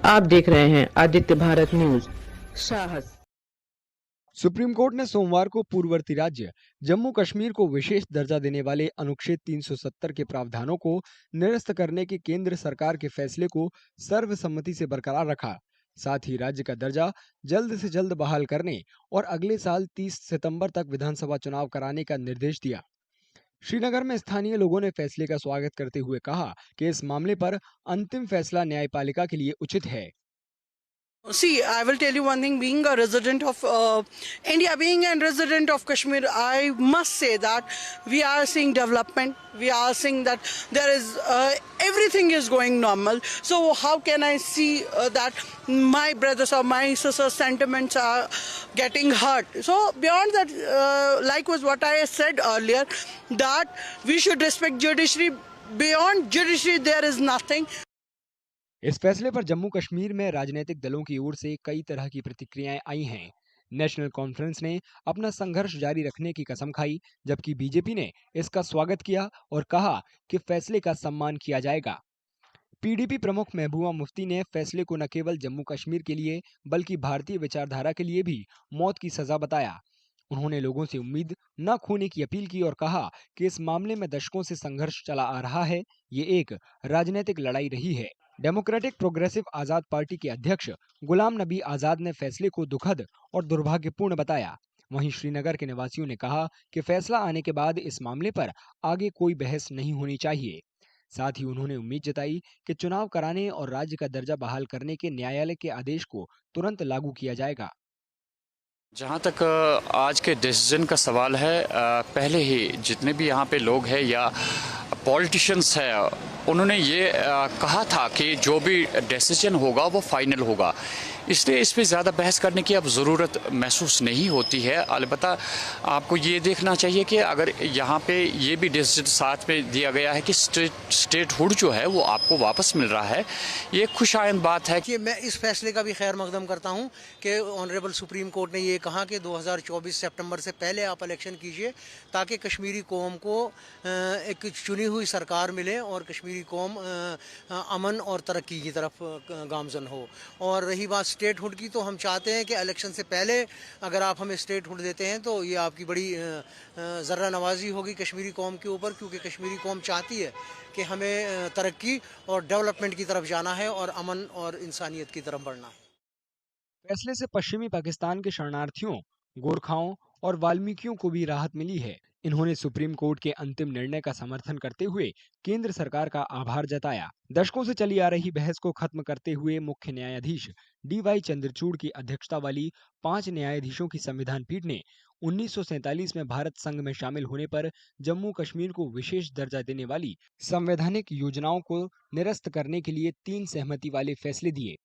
आप देख रहे हैं आदित्य भारत न्यूज। साहस। सुप्रीम कोर्ट ने सोमवार को पूर्ववर्ती राज्य जम्मू कश्मीर को विशेष दर्जा देने वाले अनुच्छेद 370 के प्रावधानों को निरस्त करने के केंद्र सरकार के फैसले को सर्वसम्मति से बरकरार रखा। साथ ही राज्य का दर्जा जल्द से जल्द बहाल करने और अगले साल 30 सितंबर तक विधानसभा चुनाव कराने का निर्देश दिया। श्रीनगर में स्थानीय लोगों ने फैसले का स्वागत करते हुए कहा कि इस मामले पर अंतिम फैसला न्यायपालिका के लिए उचित है। See, I will tell you one thing. Being a resident of India, being a resident of Kashmir, I must say that we are seeing development. We are seeing that there is everything is going normal. So how can I see that my brothers or my sisters' sentiments are getting hurt? So beyond that, like was what I said earlier, that we should respect judiciary. Beyond judiciary, there is nothing. इस फैसले पर जम्मू कश्मीर में राजनीतिक दलों की ओर से कई तरह की प्रतिक्रियाएं आई हैं। नेशनल कॉन्फ्रेंस ने अपना संघर्ष जारी रखने की कसम खाई, जबकि बीजेपी ने इसका स्वागत किया और कहा कि फैसले का सम्मान किया जाएगा। पीडीपी प्रमुख महबूबा मुफ्ती ने फैसले को न केवल जम्मू कश्मीर के लिए बल्कि भारतीय विचारधारा के लिए भी मौत की सजा बताया। उन्होंने लोगों से उम्मीद न खोने की अपील की और कहा कि इस मामले में दशकों से संघर्ष चला आ रहा है। ये एक राजनीतिक लड़ाई रही है। डेमोक्रेटिक प्रोग्रेसिव आजाद पार्टी के अध्यक्ष गुलाम नबी आजाद ने फैसले को दुखद और दुर्भाग्यपूर्ण बताया। वहीं श्रीनगर के निवासियों ने कहा कि फैसला आने के बाद इस मामले पर आगे कोई बहस नहीं होनी चाहिए। साथ ही उन्होंने उम्मीद जताई कि चुनाव कराने और राज्य का दर्जा बहाल करने के न्यायालय के आदेश को तुरंत लागू किया जाएगा। जहाँ तक आज के डिसीजन का सवाल है, पहले ही जितने भी यहाँ पे लोग हैं या पॉलिटिशियंस है, उन्होंने ये कहा था कि जो भी डिसीजन होगा वो फाइनल होगा, इसलिए इस पे ज़्यादा बहस करने की अब ज़रूरत महसूस नहीं होती है। अलबत्ता आपको ये देखना चाहिए कि अगर यहाँ पे ये भी डिसीजन साथ में दिया गया है कि स्टेटहुड जो है वो आपको वापस मिल रहा है, ये खुशाइंद बात है। कि मैं इस फैसले का भी खैर मकदम करता हूँ कि ऑनरेबल सुप्रीम कोर्ट ने ये कहा कि 2024 सितंबर से पहले आप इलेक्शन कीजिए ताकि कश्मीरी कौम को एक चुनी हुई सरकार मिले और कश्मीरी कौम अमन और तरक्की की तरफ गामजन हो। और रही बात स्टेटहुड की, तो हम चाहते हैं कि इलेक्शन से पहले अगर आप हमें स्टेटहुड देते हैं तो ये आपकी बड़ी ज़र्रा नवाजी होगी कश्मीरी कौम के ऊपर, क्योंकि कश्मीरी कौम चाहती है कि हमें तरक्की और डेवलपमेंट की तरफ जाना है और अमन और इंसानियत की तरफ बढ़ना है। फैसले से पश्चिमी पाकिस्तान के शरणार्थियों, गोरखाओं और वाल्मीकियों को भी राहत मिली है। इन्होंने सुप्रीम कोर्ट के अंतिम निर्णय का समर्थन करते हुए केंद्र सरकार का आभार जताया। दशकों से चली आ रही बहस को खत्म करते हुए मुख्य न्यायाधीश डीवाई चंद्रचूड़ की अध्यक्षता वाली 5 न्यायाधीशों की संविधान पीठ ने 1947 में भारत संघ में शामिल होने पर जम्मू कश्मीर को विशेष दर्जा देने वाली संवैधानिक योजनाओं को निरस्त करने के लिए 3 सहमति वाले फैसले दिए।